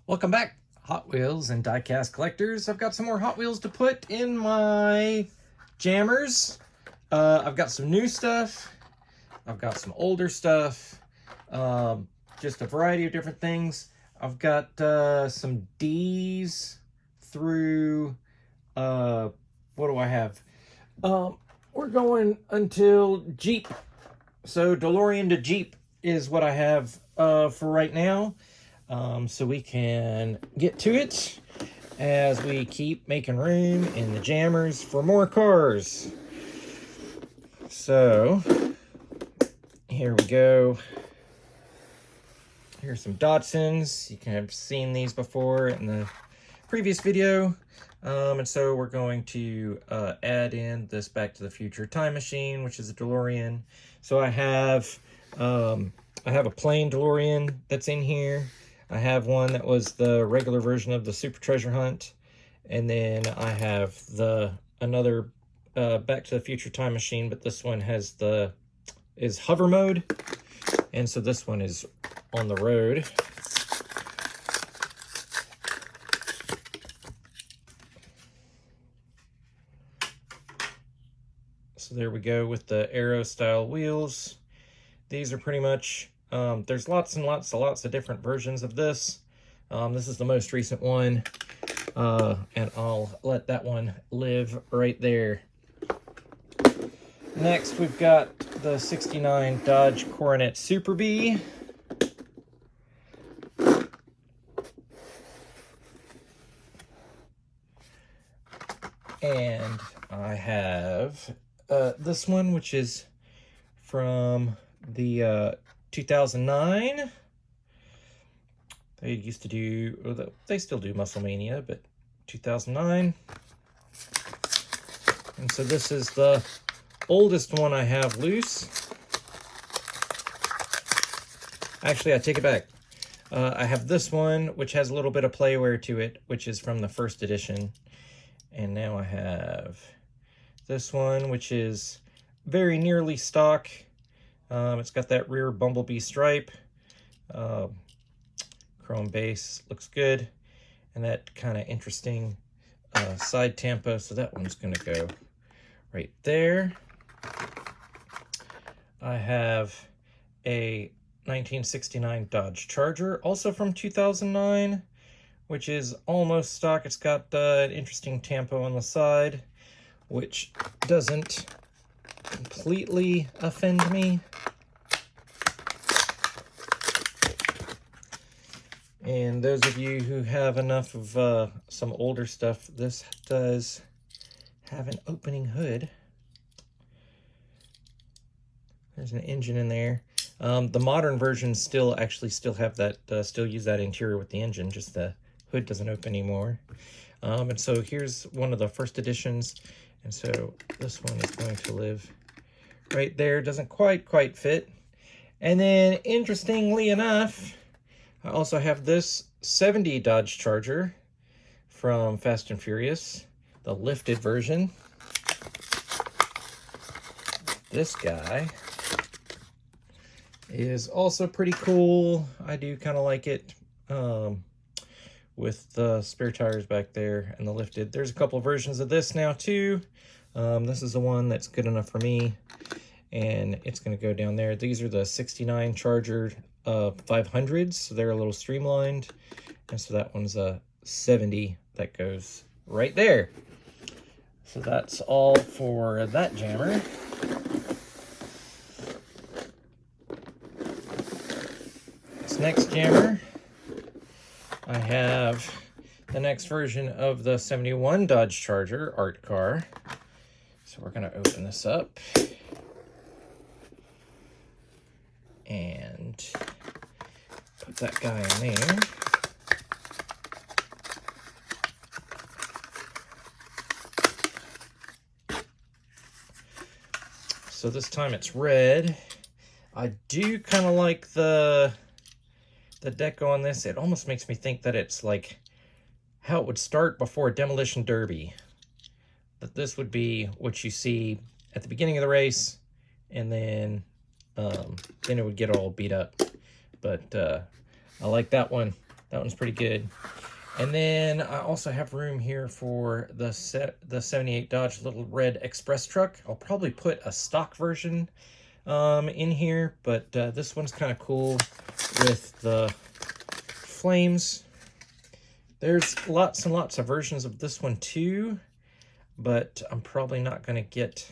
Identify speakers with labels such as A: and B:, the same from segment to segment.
A: Welcome back, Hot Wheels and diecast collectors. I've got some more Hot Wheels to put in my jammers. I've got some new stuff. I've got some older stuff. Just a variety of different things. I've got some D's through, what do I have? We're going until Jeep. So DeLorean to Jeep is what I have for right now. So we can get to it as we keep making room in the jammers for more cars. So here we go. Here's some Datsuns. You can have seen these before in the previous video. And so we're going to add in this Back to the Future time machine, which is a DeLorean. So I have a plain DeLorean that's in here. I have one that was the regular version of the Super Treasure Hunt, and then I have another Back to the Future time machine, but this one is hover mode, and so this one is on the road. So there we go with the Aero style wheels. These are pretty much, there's lots and lots of different versions of this. This is the most recent one, and I'll let that one live right there. Next, we've got the 69 Dodge Coronet Super Bee. And I have this one, which is from the 2009. They used to do, they still do Muscle Mania, but 2009. And so this is the oldest one I have loose. Actually, I take it back. I have this one, which has a little bit of playwear to it, which is from the first edition. And now I have this one, which is very nearly stock. It's got that rear bumblebee stripe. Chrome base, looks good. And that kind of interesting side tampo. So that one's going to go right there. I have a 1969 Dodge Charger, also from 2009, which is almost stock. It's got an interesting tampo on the side, which doesn't completely offend me. And those of you who have enough of some older stuff, this does have an opening hood. There's an engine in there. The modern versions still have that, still use that interior with the engine, just the hood doesn't open anymore. And so here's one of the first editions. And so this one is going to live right there. Doesn't quite fit. And then interestingly enough, I also have this 70 Dodge Charger from Fast and Furious, the lifted version. This guy is also pretty cool. I do kind of like it, with the spare tires back there and the lifted. There's a couple of versions of this now too. This is the one that's good enough for me, and it's going to go down there. These are the 69 Charger 500s, so they're a little streamlined, and so that one's a 70 that goes right there. So that's all for that jammer. This next jammer, I have the next version of the 71 Dodge Charger art car. So we're going to open this up and put that guy in there. So this time it's red. I do kind of like the deco on this. It almost makes me think that it's like how it would start before Demolition Derby. That this would be what you see at the beginning of the race, and then it would get all beat up. But I like that one. That one's pretty good. And then I also have room here for the 78 Dodge Little Red Express truck. I'll probably put a stock version in here, but this one's kind of cool with the flames. There's lots and lots of versions of this one too, but I'm probably not going to get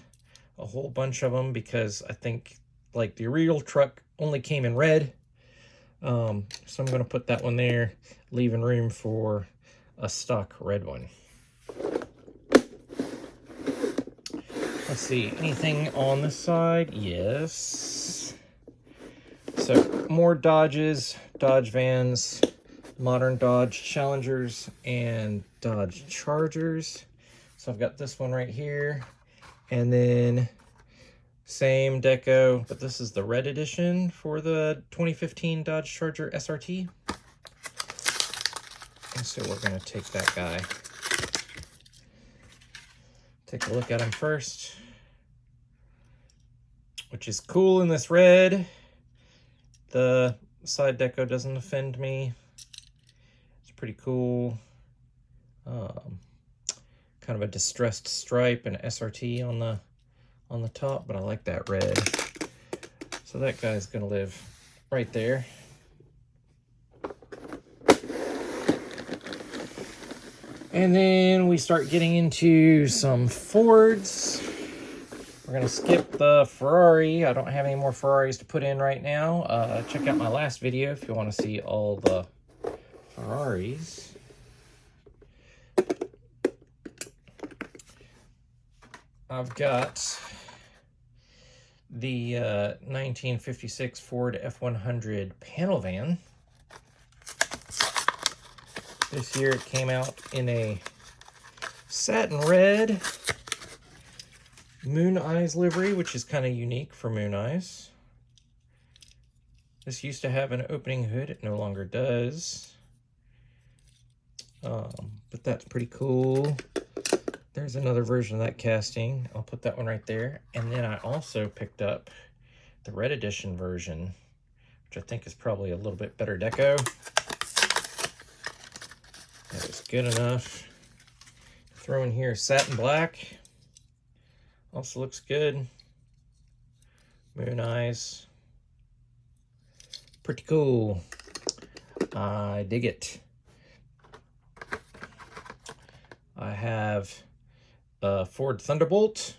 A: a whole bunch of them because I think like the real truck only came in red. So I'm going to put that one there, leaving room for a stock red one. Let's see, anything on this side? Yes. So more Dodges, Dodge Vans, modern Dodge Challengers, and Dodge Chargers. So I've got this one right here, and then same deco, but this is the red edition for the 2015 Dodge Charger SRT. And so we're going to take that guy. Take a look at him first, which is cool in this red. The side deco doesn't offend me. It's pretty cool. Kind of a distressed stripe and SRT on the top, but I like that red. So that guy's gonna live right there. And then we start getting into some Fords. We're gonna skip the Ferrari. I don't have any more Ferraris to put in right now. Check out my last video if you want to see all the Ferraris. I've got the 1956 Ford F100 panel van. This year it came out in a satin red Moon Eyes livery, which is kind of unique for Moon Eyes. This used to have an opening hood. It no longer does. But that's pretty cool. There's another version of that casting. I'll put that one right there. And then I also picked up the red edition version, which I think is probably a little bit better deco. That is good enough. Throw in here satin black. Also looks good. Moon Eyes. Pretty cool. I dig it. I have a Ford Thunderbolt.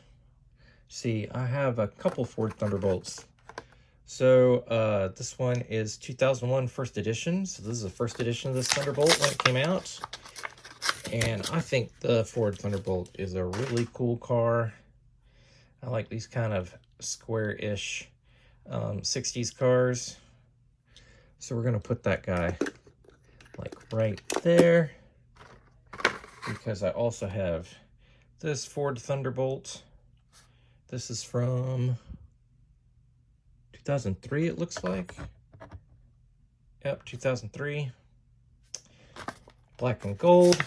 A: See, I have a couple Ford Thunderbolts. So this one is 2001 first edition. So this is the first edition of this Thunderbolt when it came out. And I think the Ford Thunderbolt is a really cool car. I like these kind of square-ish 60s cars. So we're going to put that guy like right there. Because I also have this Ford Thunderbolt. This is from 2003, it looks like. Yep, 2003. Black and gold.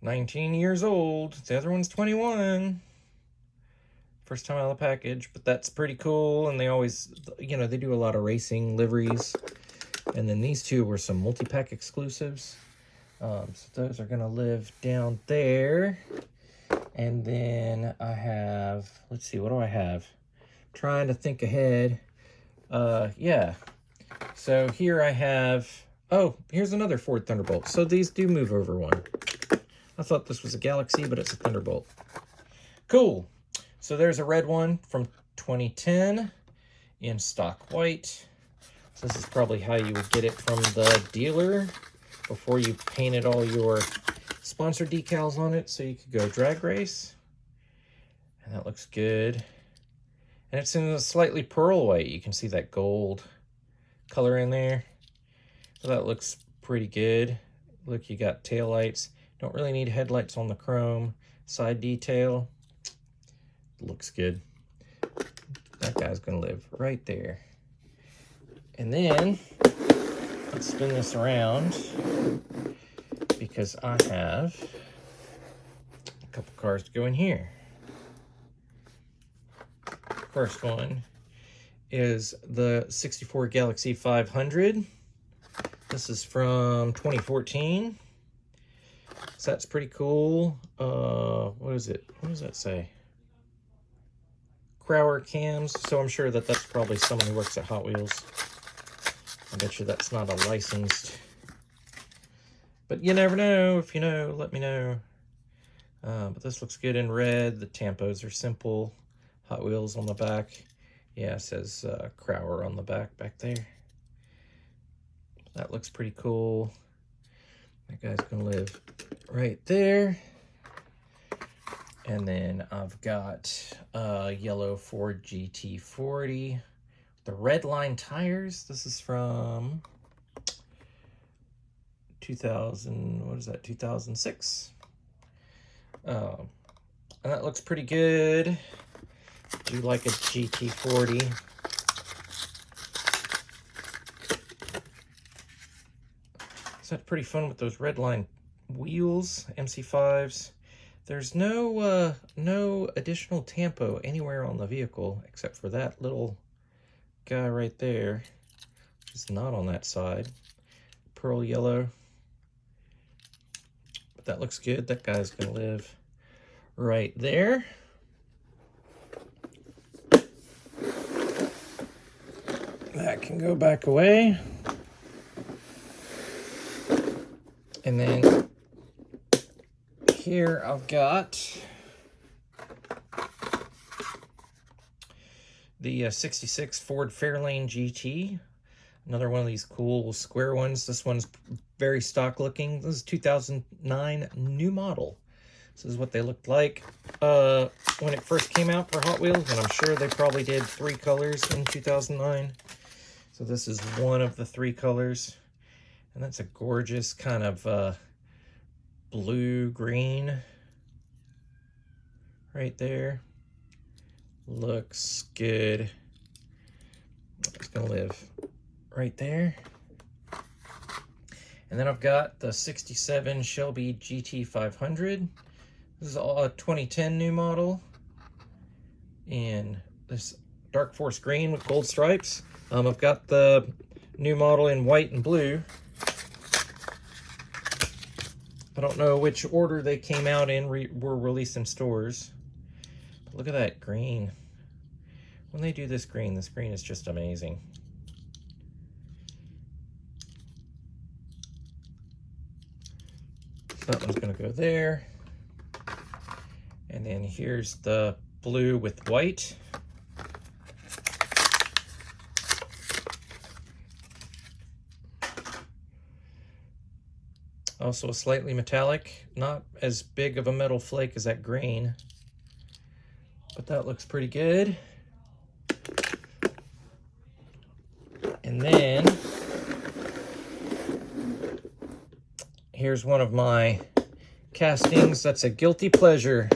A: $19 old. The other one's 21. First time out of the package, but that's pretty cool. And they always, you know, they do a lot of racing liveries. And then these two were some multi-pack exclusives. So those are gonna live down there. And then I have, let's see, what do I have? Trying to think ahead. Yeah. So here I have, oh, here's another Ford Thunderbolt. So these do move over one. I thought this was a Galaxy, but it's a Thunderbolt. Cool. So there's a red one from 2010 in stock white. So this is probably how you would get it from the dealer before you painted all your sponsor decals on it so you could go drag race. And that looks good. And it's in a slightly pearl white. You can see that gold color in there. So that looks pretty good. Look, you got tail lights. Don't really need headlights on the chrome. Side detail. Looks good. That guy's gonna live right there. And then let's spin this around because I have a couple cars to go in here. First one is the 64 Galaxy 500. This is from 2014. So that's pretty cool. What is it? What does that say? Crowler cams. So I'm sure that that's probably someone who works at Hot Wheels. I bet you that's not a licensed. But you never know. If you know, let me know. But this looks good in red. The tampos are simple. Hot Wheels on the back. Yeah, it says Crowler on the back there. That looks pretty cool. That guy's gonna live right there. And then I've got yellow Ford GT40. The red line tires. This is from 2000, what is that, 2006? And that looks pretty good. Do like a GT40. So that's pretty fun with those red line wheels, MC5s. There's no additional tampo anywhere on the vehicle except for that little guy right there, which is not on that side. Pearl yellow. But that looks good. That guy's gonna live right there. That can go back away. And then here I've got the 66 Ford Fairlane GT. Another one of these cool square ones. This one's very stock looking. This is 2009 new model. This is what they looked like when it first came out for Hot Wheels, and I'm sure they probably did 3 colors in 2009. So this is one of the 3 colors, and that's a gorgeous kind of blue-green right there. Looks good. It's gonna live right there. And then I've got the 67 Shelby GT500. This is a 2010 new model. And this dark forest green with gold stripes. I've got the new model in white and blue. I don't know which order they came out in, were released in stores. But look at that green. When they do this green is just amazing. That one's gonna go there. And then here's the blue with white. Also a slightly metallic, not as big of a metal flake as that green, but that looks pretty good. And then here's one of my castings. That's a guilty pleasure.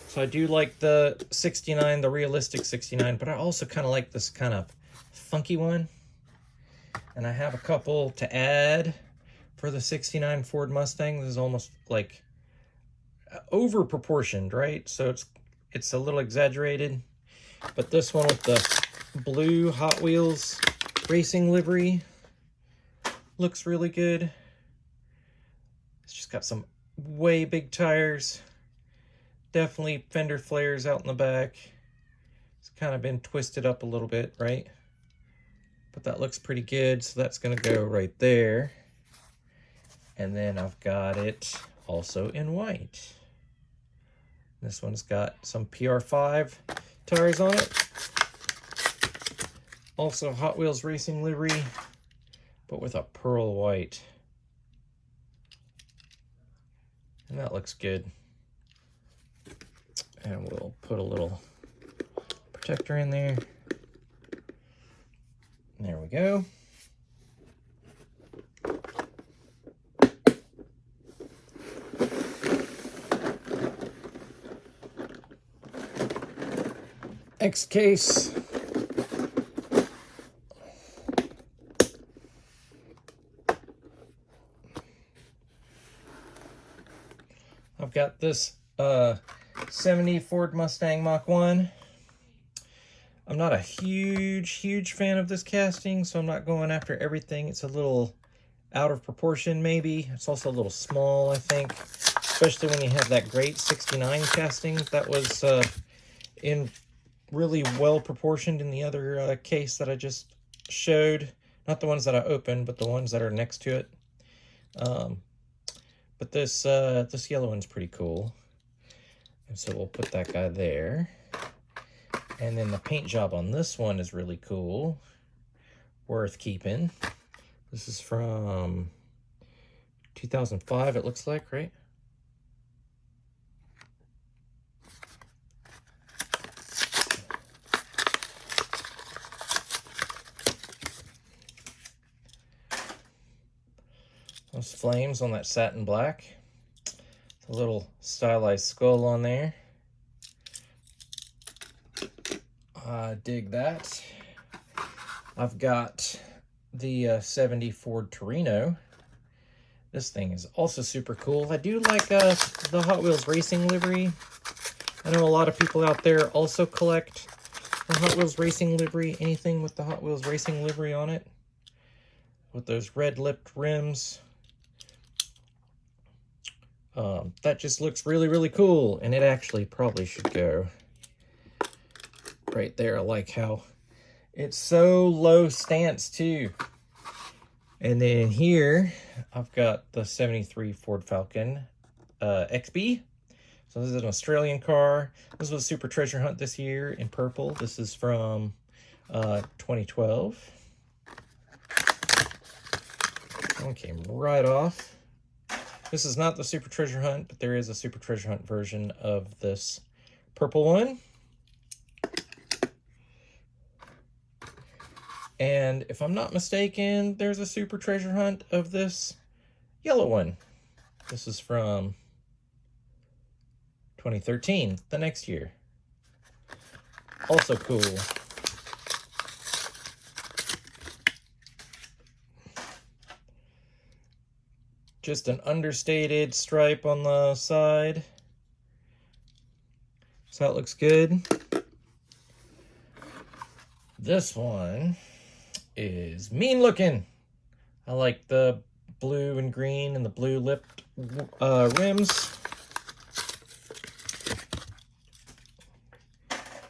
A: So I do like the 69, the realistic 69, but I also kind of like this kind of funky one. And I have a couple to add for the 69 Ford Mustang. This is almost like over proportioned, right? So it's a little exaggerated. But this one with the blue Hot Wheels racing livery looks really good. It's just got some way big tires. Definitely fender flares out in the back. It's kind of been twisted up a little bit, right? But that looks pretty good, so that's gonna go right there. And then I've got it also in white. This one's got some PR5 tires on it. Also Hot Wheels racing livery, but with a pearl white. And that looks good. And we'll put a little protector in there. There we go. X case. I've got this '70 Ford Mustang Mach 1. I'm not a huge fan of this casting, so I'm not going after everything. It's a little out of proportion, maybe. It's also a little small, I think, especially when you have that great 69 casting that was in really well proportioned in the other case that I just showed. Not the ones that I opened, but the ones that are next to it. But this yellow one's pretty cool. And so we'll put that guy there. And then the paint job on this one is really cool. Worth keeping. This is from 2005, it looks like, right? Those flames on that satin black. A little stylized skull on there. I dig that. I've got the 70 Ford Torino. This thing is also super cool. I do like the Hot Wheels racing livery. I know a lot of people out there also collect the Hot Wheels racing livery. Anything with the Hot Wheels racing livery on it. With those red-lipped rims. That just looks really cool. And it actually probably should go right there. I like how it's so low stance too. And then here I've got the 73 Ford Falcon XB. So this is an Australian car. This was a Super Treasure Hunt this year in purple. This is from 2012. One came right off. This is not the Super Treasure Hunt, but there is a Super Treasure Hunt version of this purple one. And if I'm not mistaken, there's a Super Treasure Hunt of this yellow one. This is from 2013, the next year. Also cool. Just an understated stripe on the side. So that looks good. This one is mean looking. I like the blue and green and the blue lipped rims.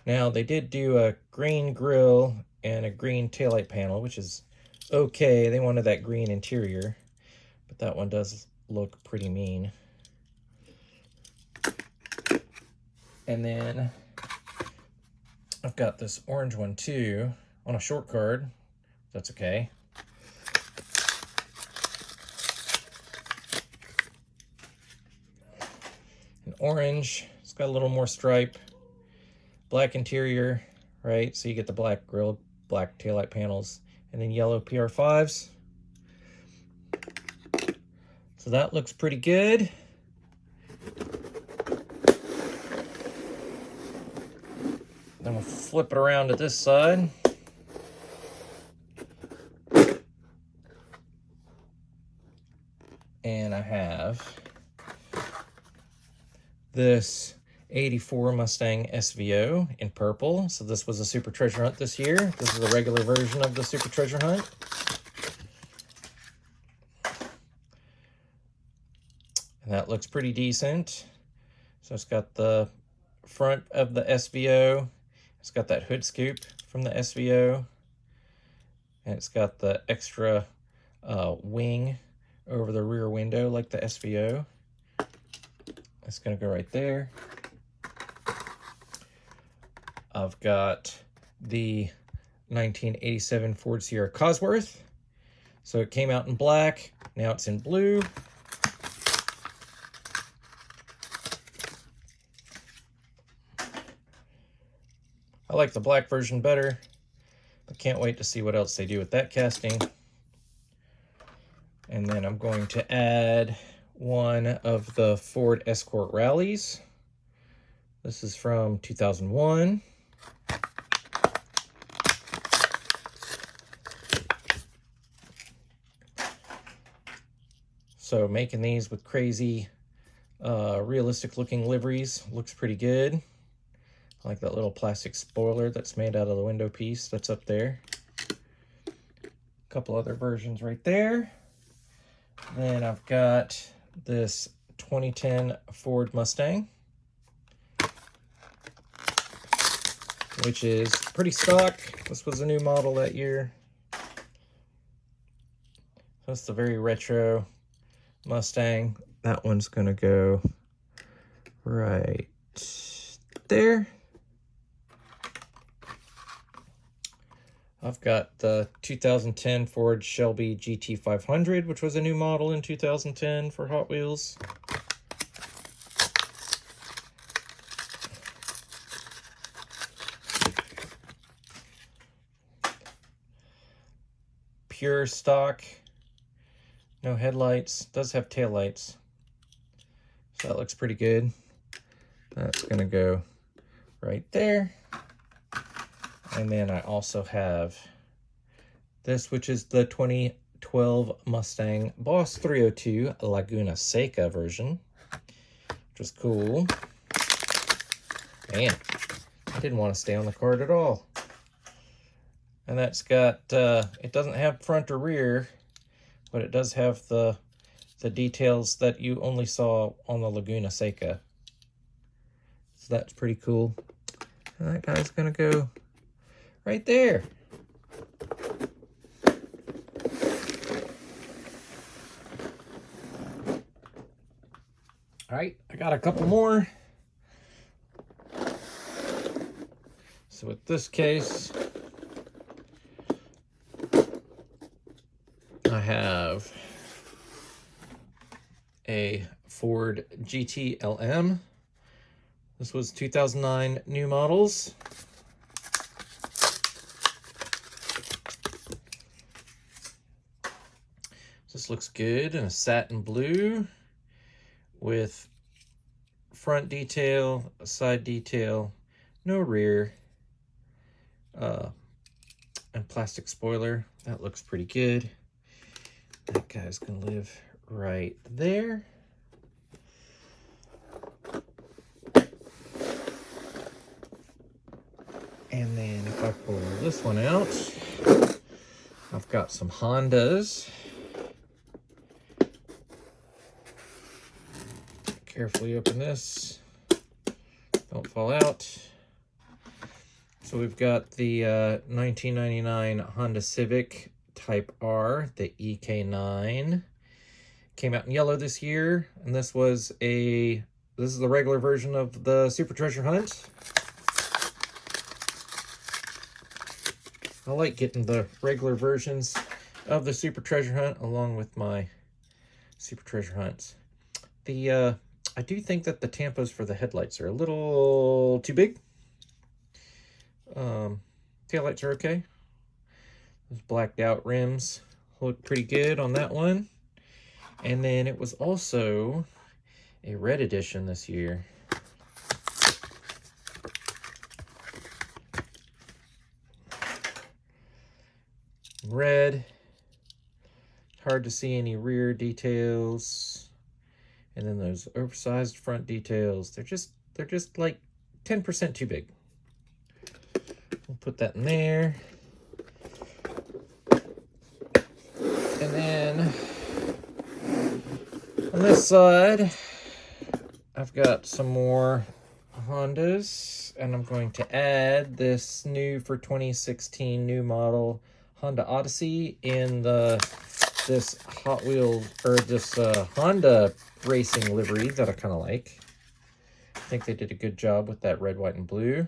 A: Now they did do a green grille and a green taillight panel, which is okay. They wanted that green interior, but that one does look pretty mean. And then I've got this orange one too on a short card. That's okay. An orange, it's got a little more stripe. Black interior, right? So you get the black grille, black taillight panels, and then yellow PR5s. So that looks pretty good. Then we'll flip it around to this side. And I have this 84 Mustang SVO in purple. So this was a Super Treasure Hunt this year. This is the regular version of the Super Treasure Hunt. And that looks pretty decent. So it's got the front of the SVO. It's got that hood scoop from the SVO. And it's got the extra wing over the rear window like the SVO. It's going to go right there. I've got the 1987 Ford Sierra Cosworth. So it came out in black. Now it's in blue. I like the black version better. I can't wait to see what else they do with that casting. And then I'm going to add one of the Ford Escort Rallies. This is from 2001. So making these with crazy realistic looking liveries. Looks pretty good. I like that little plastic spoiler that's made out of the window piece that's up there. A couple other versions right there. Then I've got this 2010 Ford Mustang, which is pretty stock. This was a new model that year. That's the very retro Mustang. That one's gonna go right there. I've got the 2010 Ford Shelby GT500, which was a new model in 2010 for Hot Wheels. Pure stock, no headlights, does have taillights, so that looks pretty good. That's gonna go right there. And then I also have this, which is the 2012 Mustang Boss 302 Laguna Seca version, which is cool. Man, I didn't want to stay on the card at all. And that's got, it doesn't have front or rear, but it does have the details that you only saw on the Laguna Seca. So that's pretty cool. And that guy's gonna go right there. All right, I got a couple more. So with this case, I have a Ford GT LM. This was 2009 new models. This looks good in a satin blue with front detail, a side detail, no rear, and plastic spoiler. That looks pretty good. That guy's gonna live right there. And then if I pull this one out, I've got some Hondas. Carefully open this, don't fall out. So we've got the 1999 Honda Civic Type R, the EK9. Came out in yellow this year, and this is the regular version of the Super Treasure Hunt. I like getting the regular versions of the Super Treasure Hunt along with my Super Treasure Hunts. I do think that the tampos for the headlights are a little too big. Taillights are okay. Those blacked out rims look pretty good on that one. And then it was also a red edition this year. Red. Hard to see any rear details. And then those oversized front details. They're just like 10% too big. We'll put that in there. And then on this side, I've got some more Hondas, and I'm going to add this new for 2016 new model Honda Odyssey in this Hot Wheels, or this Honda racing livery that I kind of like. I think they did a good job with that red, white, and blue.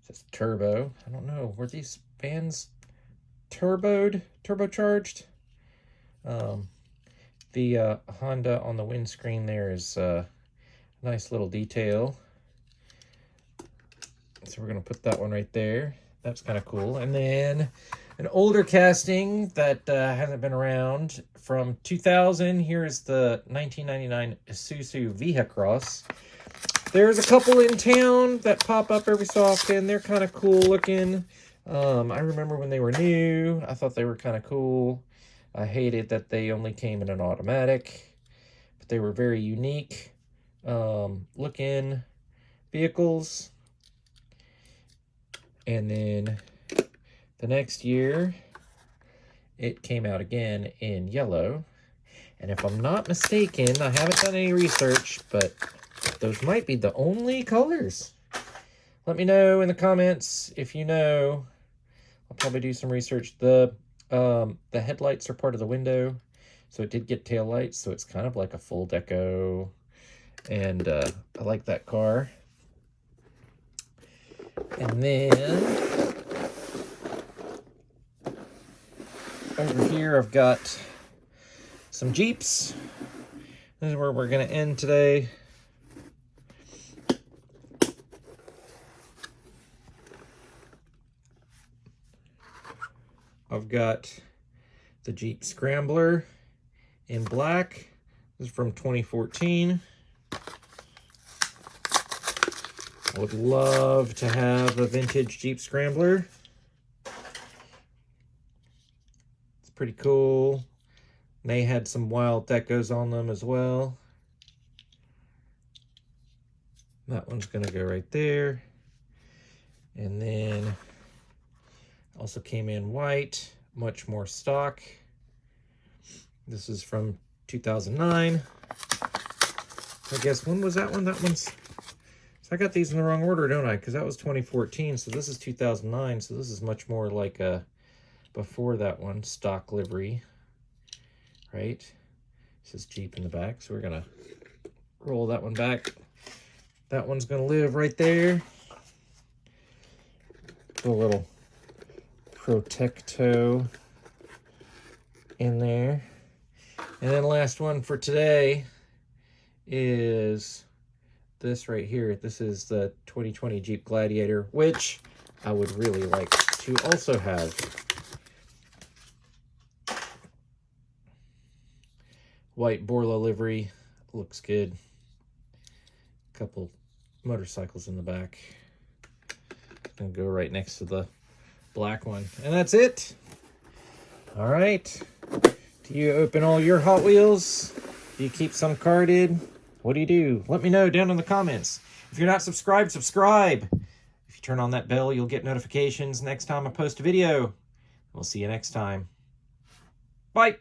A: It's turbo. I don't know. Were these fans turbocharged? The Honda on the windscreen there is a nice little detail. So we're going to put that one right there. That's kind of cool. And then an older casting that hasn't been around from 2000. Here's the 1999 Isuzu Vehicross. There's a couple in town that pop up every so often. They're kind of cool looking. I remember when they were new. I thought they were kind of cool. I hated that they only came in an automatic, but they were very unique. looking vehicles. And then the next year, it came out again in yellow. And if I'm not mistaken, I haven't done any research, but those might be the only colors. Let me know in the comments if you know. I'll probably do some research. The headlights are part of the window, so it did get tail lights, so it's kind of like a full deco. And I like that car. And then over here I've got some Jeeps. This is where we're going to end today. I've got the Jeep Scrambler in black. This is from 2014. I would love to have a vintage Jeep Scrambler. It's pretty cool. And they had some wild decos on them as well. That one's going to go right there. And then also came in white, much more stock. This is from 2009. I guess, when was that one? That one's... So I got these in the wrong order, don't I? Because that was 2014, so this is 2009, so this is much more like a before that one, stock livery, right? This is Jeep in the back, so we're going to roll that one back. That one's going to live right there. Put a little Protecto in there. And then last one for today is this right here. This is the 2020 Jeep Gladiator, which I would really like to also have. White Borla livery, looks good. Couple motorcycles in the back. Gonna go right next to the black one. And that's it. All right. Do you open all your Hot Wheels? Do you keep some carded? What do you do? Let me know down in the comments. If you're not subscribed, subscribe. If you turn on that bell, you'll get notifications next time I post a video. We'll see you next time. Bye.